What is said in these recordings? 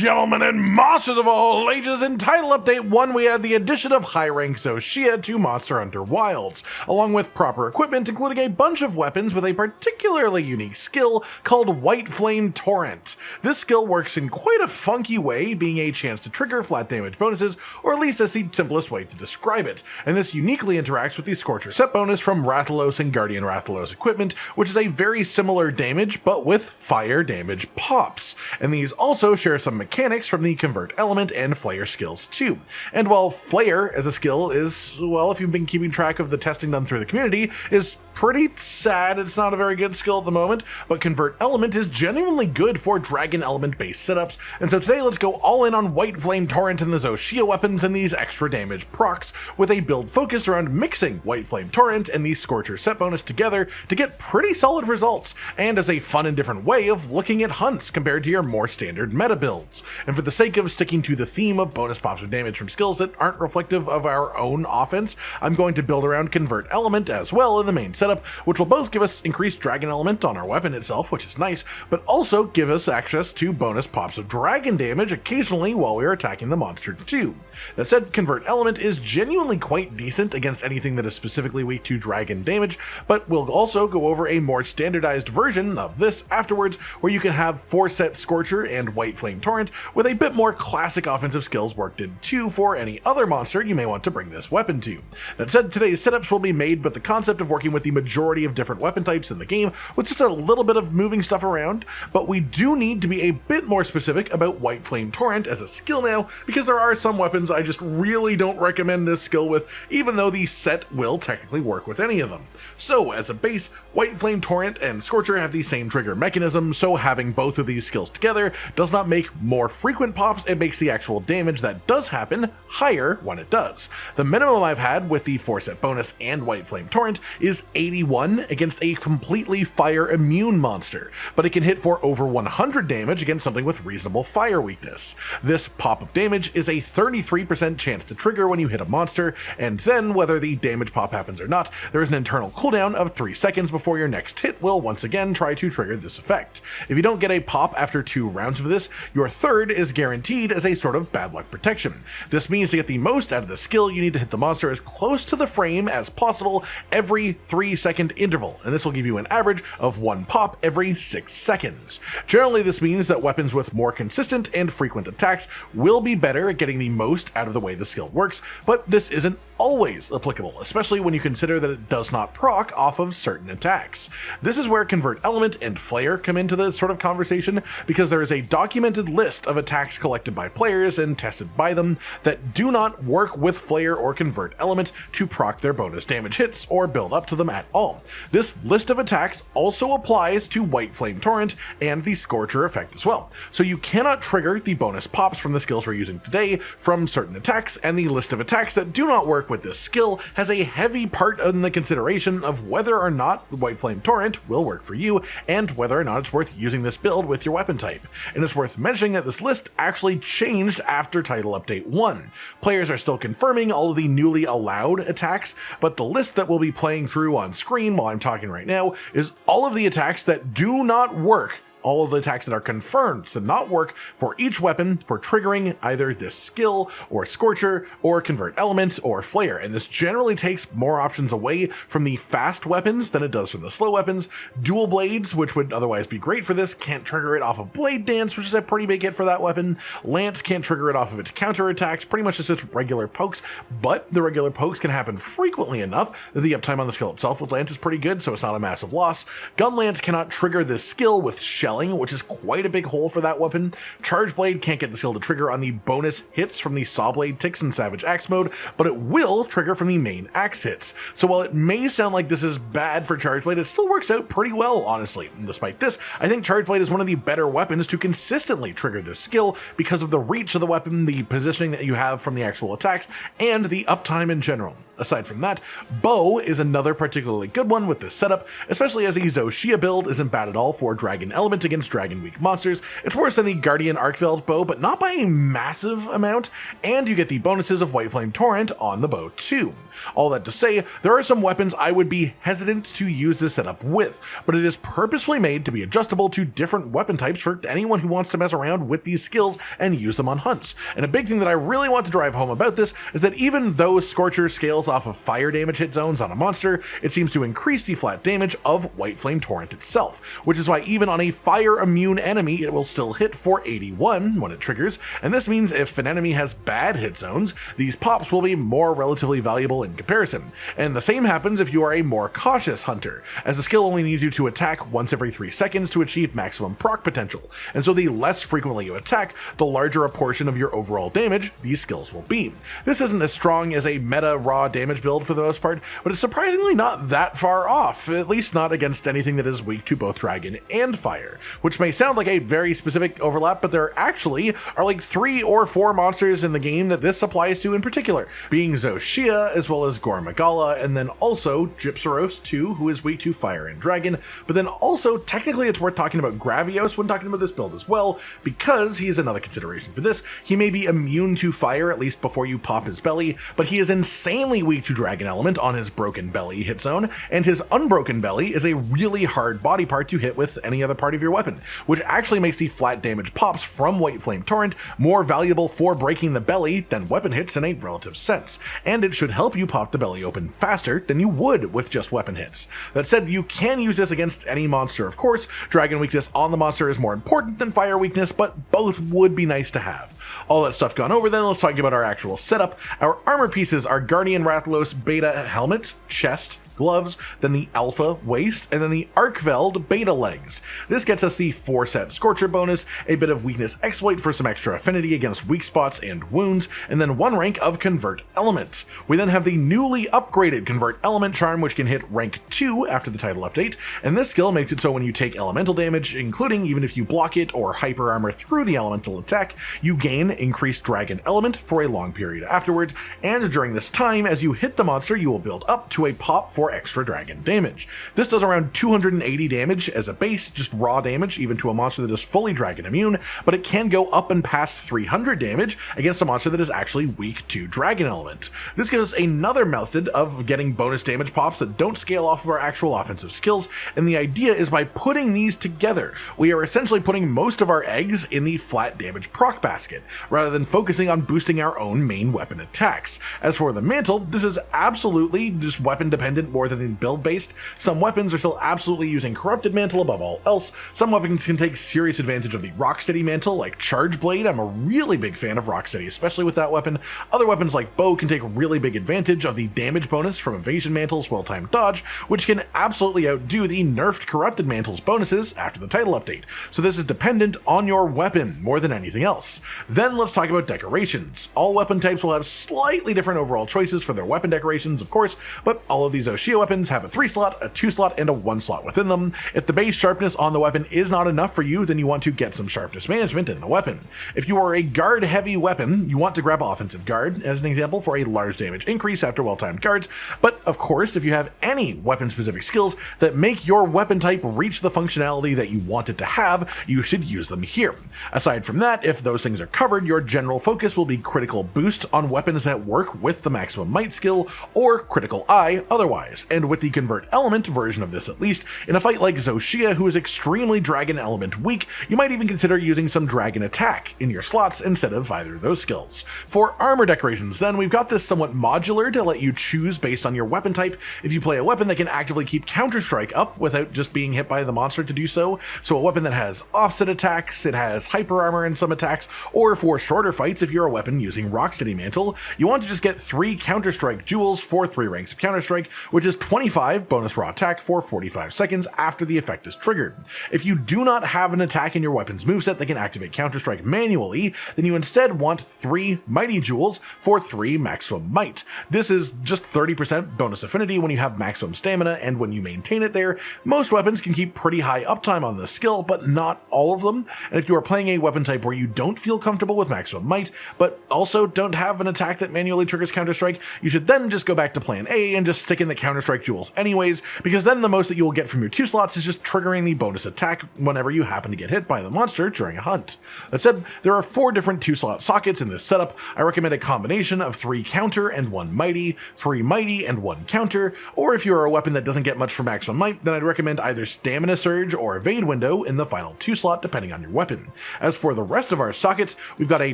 gentlemen, and monsters of all ages, in Title Update 1 we had the addition of high-rank Shia to Monster Hunter Wilds, along with proper equipment including a bunch of weapons with a particularly unique skill called Whiteflame Torrent. This skill works in quite a funky way, being a chance to trigger flat damage bonuses, or at least that's the simplest way to describe it, and this uniquely interacts with the Scorcher set bonus from Rathalos and Guardian Rathalos equipment, which is a very similar damage but with fire damage pops, and these also share some mechanics from the Convert Element and Flare skills too. And while Flare as a skill is, well, if you've been keeping track of the testing done through the community, is pretty sad, it's not a very good skill at the moment, but Convert Element is genuinely good for Dragon Element based setups, and so today let's go all in on Whiteflame Torrent and the Shia weapons and these extra damage procs, with a build focused around mixing Whiteflame Torrent and the Scorcher set bonus together to get pretty solid results, and as a fun and different way of looking at hunts compared to your more standard meta builds. And for the sake of sticking to the theme of bonus pops of damage from skills that aren't reflective of our own offense, I'm going to build around Convert Element as well in the main setup, which will both give us increased Dragon Element on our weapon itself, which is nice, but also give us access to bonus pops of dragon damage occasionally while we are attacking the monster too. That said, Convert Element is genuinely quite decent against anything that is specifically weak to dragon damage, but we'll also go over a more standardized version of this afterwards, where you can have 4-set Scorcher and Whiteflame Torrent with a bit more classic offensive skills worked in too for any other monster you may want to bring this weapon to. That said, today's setups will be made with the concept of working with the majority of different weapon types in the game with just a little bit of moving stuff around, but we do need to be a bit more specific about Whiteflame Torrent as a skill now, because there are some weapons I just really don't recommend this skill with, even though the set will technically work with any of them. So as a base, Whiteflame Torrent and Scorcher have the same trigger mechanism, so having both of these skills together does not make more frequent pops, it makes the actual damage that does happen higher when it does. The minimum I've had with the 4-set bonus and Whiteflame Torrent is 81 against a completely fire immune monster, but it can hit for over 100 damage against something with reasonable fire weakness. This pop of damage is a 33% chance to trigger when you hit a monster, and then whether the damage pop happens or not, there is an internal cooldown of 3 seconds before your next hit will once again try to trigger this effect. If you don't get a pop after 2 rounds of this, your third is guaranteed as a sort of bad luck protection. This means to get the most out of the skill, you need to hit the monster as close to the frame as possible every 3-second interval, and this will give you an average of 1 pop every 6 seconds. Generally, this means that weapons with more consistent and frequent attacks will be better at getting the most out of the way the skill works, but this isn't always applicable, especially when you consider that it does not proc off of certain attacks. This is where Convert Element and Flare come into the sort of conversation, because there is a documented list of attacks collected by players and tested by them that do not work with Flare or Convert Element to proc their bonus damage hits or build up to them at all. This list of attacks also applies to Whiteflame Torrent and the Scorcher effect as well, so you cannot trigger the bonus pops from the skills we're using today from certain attacks, and the list of attacks that do not work with this skill has a heavy part in the consideration of whether or not Whiteflame Torrent will work for you, and whether or not it's worth using this build with your weapon type. And it's worth mentioning that this list actually changed after Title Update 1. Players are still confirming all of the newly allowed attacks, but the list that we'll be playing through on screen while I'm talking right now is all of the attacks that do not work, all of the attacks that are confirmed to not work for each weapon for triggering either this skill or Scorcher or Convert Element or Flare, and this generally takes more options away from the fast weapons than it does from the slow weapons. Dual blades, which would otherwise be great for this, can't trigger it off of Blade Dance, which is a pretty big hit for that weapon. Lance can't trigger it off of its counter attacks, pretty much just its regular pokes, but the regular pokes can happen frequently enough that the uptime on the skill itself with Lance is pretty good, so it's not a massive loss. Gunlance cannot trigger this skill with shelling, which is quite a big hole for that weapon. Charge Blade can't get the skill to trigger on the bonus hits from the Saw Blade ticks in Savage Axe mode, but it will trigger from the main axe hits. So while it may sound like this is bad for Charge Blade, it still works out pretty well, honestly. And despite this, I think Charge Blade is one of the better weapons to consistently trigger this skill because of the reach of the weapon, the positioning that you have from the actual attacks, and the uptime in general. Aside from that, Bow is another particularly good one with this setup, especially as the Shia build isn't bad at all for Dragon Element element against dragon weak monsters. It's worse than the Guardian Arkveld bow, but not by a massive amount, and you get the bonuses of Whiteflame Torrent on the bow too. All that to say, there are some weapons I would be hesitant to use this setup with, but it is purposefully made to be adjustable to different weapon types for anyone who wants to mess around with these skills and use them on hunts. And a big thing that I really want to drive home about this is that even though Scorcher scales off of fire damage hit zones on a monster, it seems to increase the flat damage of Whiteflame Torrent itself, which is why even on a fire immune enemy it will still hit for 81 when it triggers, and this means if an enemy has bad hit zones, these pops will be more relatively valuable in comparison. And the same happens if you are a more cautious hunter, as the skill only needs you to attack once every 3 seconds to achieve maximum proc potential, and so the less frequently you attack, the larger a portion of your overall damage these skills will be. This isn't as strong as a meta raw damage build for the most part, but it's surprisingly not that far off, at least not against anything that is weak to both dragon and fire, which may sound like a very specific overlap, but there actually are like 3 or 4 monsters in the game that this applies to in particular, being Shia as well as gore magala, and then also Gypsaros too, who is weak to fire and dragon, but then also technically it's worth talking about Gravios when talking about this build as well, because he's another consideration for this. He may be immune to fire at least before you pop his belly, but he is insanely weak to dragon element on his broken belly hit zone, and his unbroken belly is a really hard body part to hit with any other part of your weapon, which actually makes the flat damage pops from Whiteflame Torrent more valuable for breaking the belly than weapon hits in a relative sense, and it should help you pop the belly open faster than you would with just weapon hits. That said, you can use this against any monster of course. Dragon weakness on the monster is more important than fire weakness, but both would be nice to have. All that stuff gone over, then let's talk about our actual setup. Our armor pieces are Guardian Rathalos Beta helmet, chest, gloves, then the alpha waist, and then the arkveld beta legs. This gets us the 4-set Scorcher bonus, a bit of weakness exploit for some extra affinity against weak spots and wounds, and then 1 rank of convert element. We then have the newly upgraded convert element charm, which can hit rank 2 after the title update, and this skill makes it so when you take elemental damage, including even if you block it or hyper armor through the elemental attack, you gain increased dragon element for a long period afterwards, and during this time as you hit the monster you will build up to a pop for extra dragon damage. This does around 280 damage as a base, just raw damage, even to a monster that is fully dragon immune, but it can go up and past 300 damage against a monster that is actually weak to dragon element. This gives us another method of getting bonus damage pops that don't scale off of our actual offensive skills, and the idea is by putting these together, we are essentially putting most of our eggs in the flat damage proc basket, rather than focusing on boosting our own main weapon attacks. As for the mantle, this is absolutely just weapon dependent more than build based. Some weapons are still absolutely using corrupted mantle above all else. Some weapons can take serious advantage of the rocksteady mantle like charge blade. I'm a really big fan of rocksteady, especially with that weapon. Other weapons like bow can take really big advantage of the damage bonus from evasion mantles, well-timed dodge, which can absolutely outdo the nerfed corrupted mantles bonuses after the title update. So this is dependent on your weapon more than anything else. Then let's talk about decorations. All weapon types will have slightly different overall choices for their weapon decorations, of course, but all of these Shia weapons have a 3-slot, a 2-slot, and a 1-slot within them. If the base sharpness on the weapon is not enough for you, then you want to get some sharpness management in the weapon. If you are a guard heavy weapon, you want to grab offensive guard as an example for a large damage increase after well-timed guards, but of course if you have any weapon specific skills that make your weapon type reach the functionality that you want it to have, you should use them here. Aside from that, if those things are covered, your general focus will be critical boost on weapons that work with the maximum might skill, or critical eye otherwise. And with the convert element version of this at least, in a fight like Shia, who is extremely dragon element weak, you might even consider using some dragon attack in your slots instead of either of those skills. For armor decorations then, we've got this somewhat modular to let you choose based on your weapon type. If you play a weapon that can actively keep counter-strike up without just being hit by the monster to do so a weapon that has offset attacks, it has hyper armor in some attacks, or for shorter fights if you're a weapon using rocksteady mantle, you want to just get 3 counter-strike jewels for 3 ranks of counter-strike, which is 25 bonus raw attack for 45 seconds after the effect is triggered. If you do not have an attack in your weapon's moveset that can activate counter-strike manually, then you instead want 3 mighty jewels for 3 maximum might. This is just 30% bonus affinity when you have maximum stamina, and when you maintain it there, most weapons can keep pretty high uptime on this skill, but not all of them. And if you are playing a weapon type where you don't feel comfortable with maximum might, but also don't have an attack that manually triggers counter-strike, you should then just go back to plan A and just stick in the Counter-Strike jewels anyways, because then the most that you will get from your 2 slots is just triggering the bonus attack whenever you happen to get hit by the monster during a hunt. That said, there are 4 different 2-slot sockets in this setup. I recommend a combination of 3 counter and 1 mighty, 3 mighty and 1 counter, or if you are a weapon that doesn't get much for maximum might, then I'd recommend either stamina surge or evade window in the final 2 slot depending on your weapon. As for the rest of our sockets, we've got a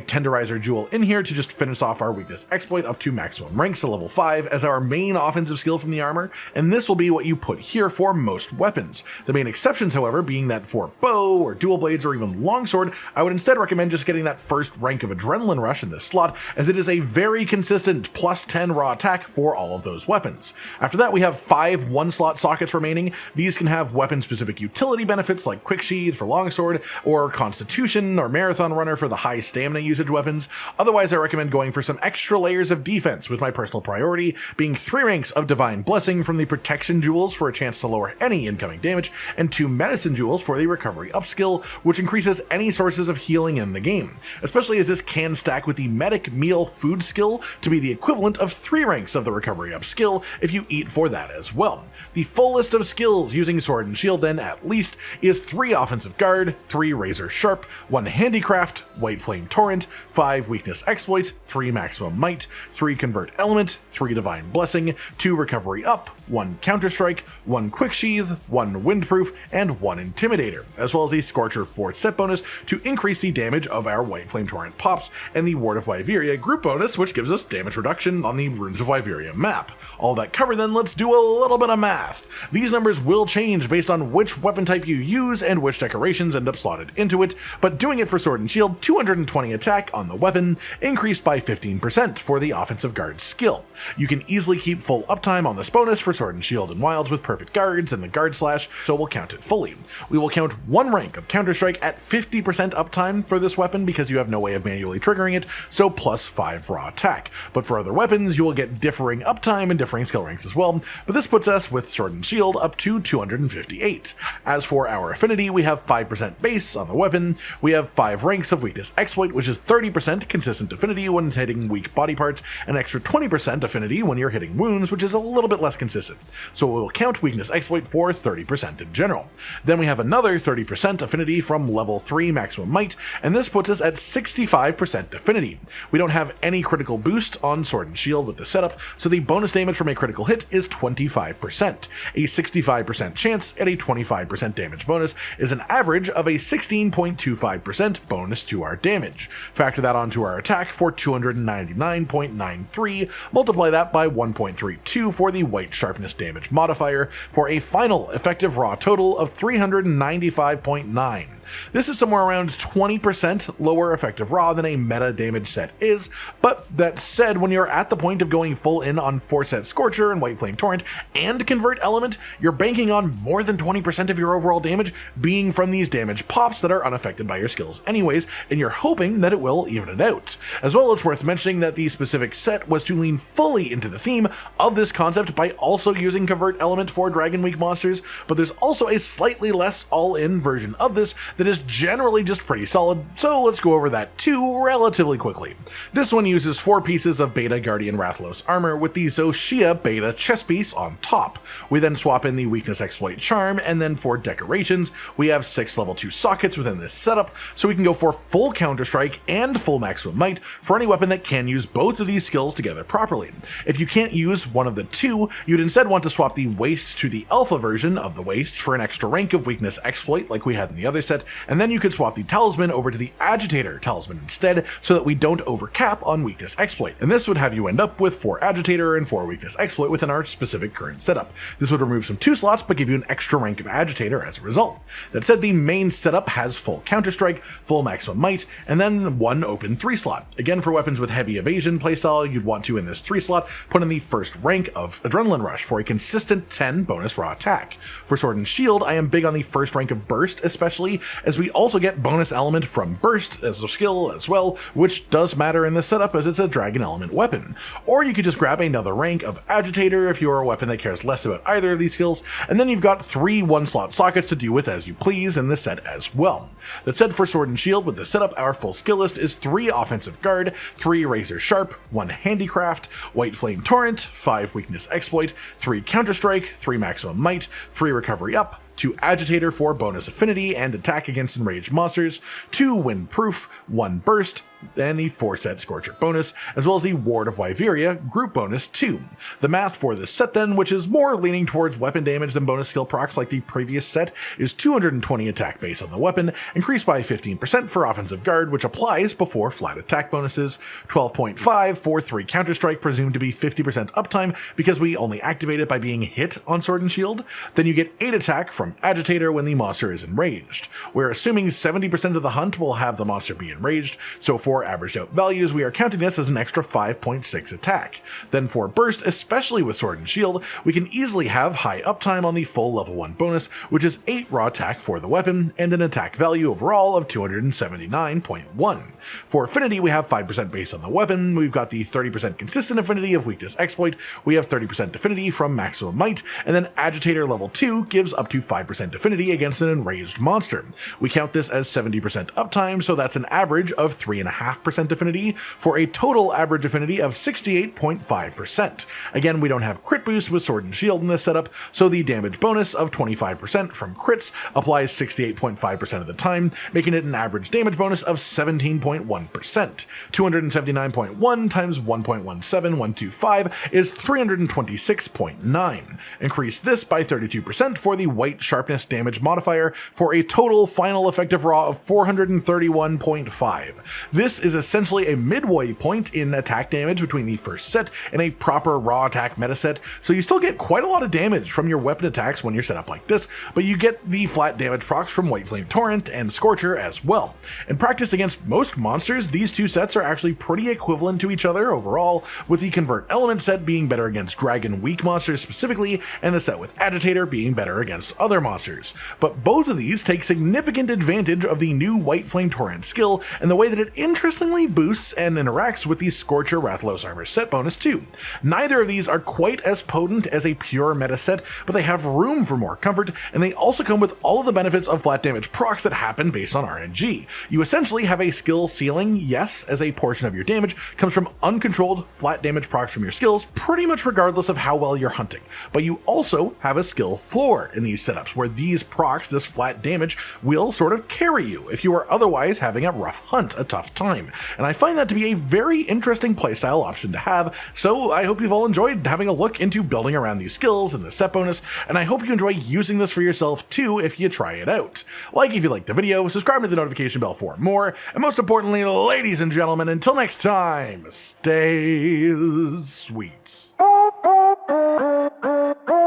tenderizer jewel in here to just finish off our weakness exploit up to maximum ranks to level 5 as our main offensive skill from the armor, and this will be what you put here for most weapons. The main exceptions, however, being that for bow or dual blades or even longsword, I would instead recommend just getting that first rank of adrenaline rush in this slot, as it is a very consistent plus 10 raw attack for all of those weapons. After that, we have 5 1-slot sockets remaining. These can have weapon-specific utility benefits like quick sheath for longsword, or constitution or marathon runner for the high stamina usage weapons. Otherwise, I recommend going for some extra layers of defense, with my personal priority being 3 ranks of divine blessing from the protection jewels for a chance to lower any incoming damage, and 2 medicine jewels for the recovery upskill, which increases any sources of healing in the game, especially as this can stack with the medic meal food skill to be the equivalent of 3 ranks of the recovery upskill if you eat for that as well. The full list of skills using sword and shield then at least is 3 offensive guard, 3 razor sharp, 1 handicraft, Whiteflame Torrent, 5 weakness exploit, 3 maximum might, 3 convert element, 3 divine blessing, 2 recovery up, 1 counter strike, 1 quick sheath, 1 windproof, and 1 intimidator, as well as a Scorcher 4 set bonus to increase the damage of our Whiteflame Torrent pops, and the Ward of Wyvria group bonus, which gives us damage reduction on the Runes of Wyvria map. All that covered, then let's do a little bit of math. These numbers will change based on which weapon type you use and which decorations end up slotted into it, but doing it for sword and shield, 220 attack on the weapon, increased by 15% for the offensive guard skill. You can easily keep full uptime on this bonus for sword and shield and wilds with perfect guards and the guard slash, so we'll count it fully. We will count 1 rank of Counter-Strike at 50% uptime for this weapon because you have no way of manually triggering it, so plus 5 raw attack. But for other weapons, you will get differing uptime and differing skill ranks as well, but this puts us with sword and shield up to 258. As for our affinity, we have 5% base on the weapon, we have 5 ranks of weakness exploit, which is 30% consistent affinity when hitting weak body parts, an extra 20% affinity when you're hitting wounds, which is a little bit less consistent. So we'll count weakness exploit for 30% in general. Then we have another 30% affinity from level 3 maximum might, and this puts us at 65% affinity. We don't have any critical boost on sword and shield with the setup, so the bonus damage from a critical hit is 25%. A 65% chance at a 25% damage bonus is an average of a 16.25% bonus to our damage. Factor that onto our attack for 299.93, multiply that by 1.32 for the white sharpness damage modifier, for a final effective raw total of 395.9. This is somewhere around 20% lower effective raw than a meta damage set is, but that said, when you're at the point of going full in on 4-set Scorcher and Whiteflame Torrent and Convert Element, you're banking on more than 20% of your overall damage being from these damage pops that are unaffected by your skills anyways, and you're hoping that it will even it out. As well, it's worth mentioning that the specific set was to lean fully into the theme of this concept by also using Convert Element for Dragon Week monsters, but there's also a slightly less all-in version of this that is generally just pretty solid, so let's go over that too relatively quickly. This one uses 4 pieces of Beta Guardian Rathalos armor with the Shia Beta chest piece on top. We then swap in the Weakness Exploit Charm, and then for decorations, we have 6 level 2 sockets within this setup, so we can go for full Counter-Strike and full maximum might for any weapon that can use both of these skills together properly. If you can't use one of the two, you'd instead want to swap the Waste to the Alpha version of the Waste for an extra rank of Weakness Exploit like we had in the other set, and then you could swap the Talisman over to the Agitator Talisman instead, so that we don't overcap on Weakness Exploit, and this would have you end up with 4 Agitator and 4 Weakness Exploit within our specific current setup. This would remove some 2 slots but give you an extra rank of Agitator as a result. That said, the main setup has full Counter-Strike, full maximum might, and then 1 open 3 slot. Again, for weapons with heavy evasion playstyle, you'd want to, in this 3 slot, put in the first rank of Adrenaline Rush for a consistent 10 bonus raw attack. For Sword and Shield, I am big on the first rank of Burst especially, as we also get bonus element from burst as a skill as well, which does matter in this setup as it's a dragon element weapon. Or you could just grab another rank of agitator if you're a weapon that cares less about either of these skills, and then you've got 3 1-slot sockets to do with as you please in this set as well. That said, for sword and shield with the setup, our full skill list is 3 offensive guard, 3 razor sharp, 1 handicraft, Whiteflame Torrent, 5 weakness exploit, 3 counterstrike, 3 maximum might, 3 recovery up, 2 agitator for bonus affinity and attack against enraged monsters, 2 wind proof, 1 burst, and the 4-set Scorcher bonus, as well as the Ward of Wyvria group bonus 2. The math for this set then, which is more leaning towards weapon damage than bonus skill procs like the previous set, is 220 attack base on the weapon, increased by 15% for offensive guard, which applies before flat attack bonuses, 12.5 for 3 counterstrike, presumed to be 50% uptime because we only activate it by being hit on sword and shield. Then you get 8 attack from agitator when the monster is enraged. We're assuming 70% of the hunt will have the monster be enraged, so for averaged out values, we are counting this as an extra 5.6 attack. Then for burst, especially with sword and shield, we can easily have high uptime on the full level 1 bonus, which is 8 raw attack for the weapon, and an attack value overall of 279.1. For affinity, we have 5% base on the weapon, we've got the 30% consistent affinity of weakness exploit, we have 30% affinity from maximum might, and then agitator level 2 gives up to 5% affinity against an enraged monster. We count this as 70% uptime, so that's an average of 3.5% affinity for a total average affinity of 68.5%. Again, we don't have crit boost with sword and shield in this setup, so the damage bonus of 25% from crits applies 68.5% of the time, making it an average damage bonus of 17.1%. 279.1 times 1.17125 is 326.9. Increase this by 32% for the white sharpness damage modifier for a total final effective raw of 431.5. This is essentially a midway point in attack damage between the first set and a proper raw attack meta set, so you still get quite a lot of damage from your weapon attacks when you're set up like this, but you get the flat damage procs from Whiteflame Torrent and Scorcher as well. In practice against most monsters, these two sets are actually pretty equivalent to each other overall, with the convert element set being better against dragon weak monsters specifically, and the set with agitator being better against other monsters. But both of these take significant advantage of the new Whiteflame Torrent skill and the way that it interestingly boosts and interacts with the Scorcher Rathalos Armor set bonus too. Neither of these are quite as potent as a pure meta set, but they have room for more comfort, and they also come with all of the benefits of flat damage procs that happen based on RNG. You essentially have a skill ceiling, yes, as a portion of your damage comes from uncontrolled flat damage procs from your skills, pretty much regardless of how well you're hunting. But you also have a skill floor in these setups, where these procs, this flat damage, will sort of carry you if you are otherwise having a rough hunt, a tough time. And I find that to be a very interesting playstyle option to have, so I hope you've all enjoyed having a look into building around these skills and the set bonus, and I hope you enjoy using this for yourself too if you try it out. Like if you liked the video, subscribe to the notification bell for more, and most importantly, ladies and gentlemen, until next time, stay sweet.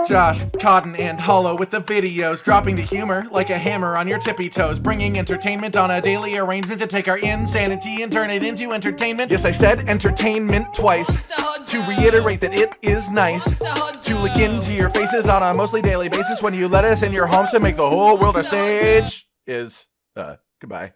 Josh, Cotton, and Hollow with the videos, dropping the humor like a hammer on your tippy toes, bringing entertainment on a daily arrangement to take our insanity and turn it into entertainment. Yes, I said entertainment twice, to reiterate that it is nice to look into your faces on a mostly daily basis when you let us in your homes to make the whole world a stage. Goodbye.